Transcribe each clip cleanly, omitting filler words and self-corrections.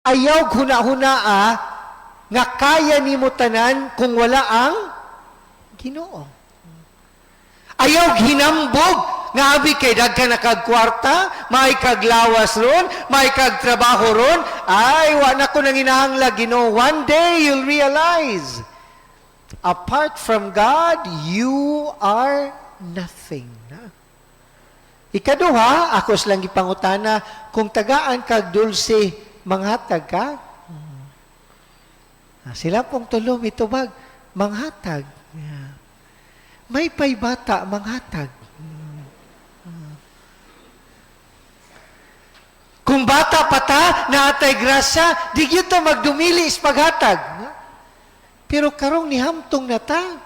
Ayaw huna-huna nga kaya nimo tanan kung wala ang Ginoo. Ayaw hinambog nga abi kay daghan na kag kwarta, may kaglawas ron, may kagtrabaho ron, ay wa na ko nang inahanglag Ginoo. One day you'll realize, apart from God, you are nothing. Ikaduha, ako lang ipangutana, kung tagaan kag dulce, manghatag ka? Sila pong tulo mitubag, manghatag. May pay bata, manghatag. Kung bata pa ta, naatay grasya, di yun ta magdumili is paghatag. Pero karong nihamtong na ta,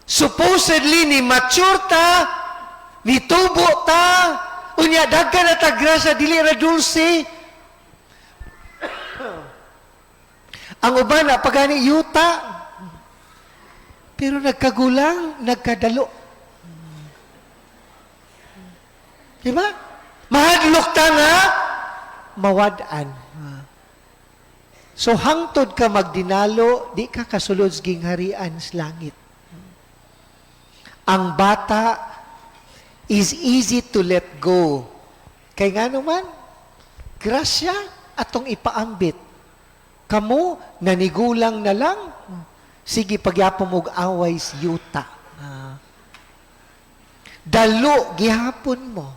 supposedly ni mature ta, nitubo ta, unya daghan na ta grasya, dili ra dulce. Ang uban na pagani yuta, pero nagkagulang, nagkadalo. Diba? Mahadlok ta nga, mawadaan. So hangtod ka magdinalo, di ka kasulod sa gingharian sa langit. Ang bata is easy to let go. Kay nga naman, grasya atong ipaambit. Kamu, nanigulang na lang. Sige, pagyapon mong away sa yuta. Dalo, gihapon mo.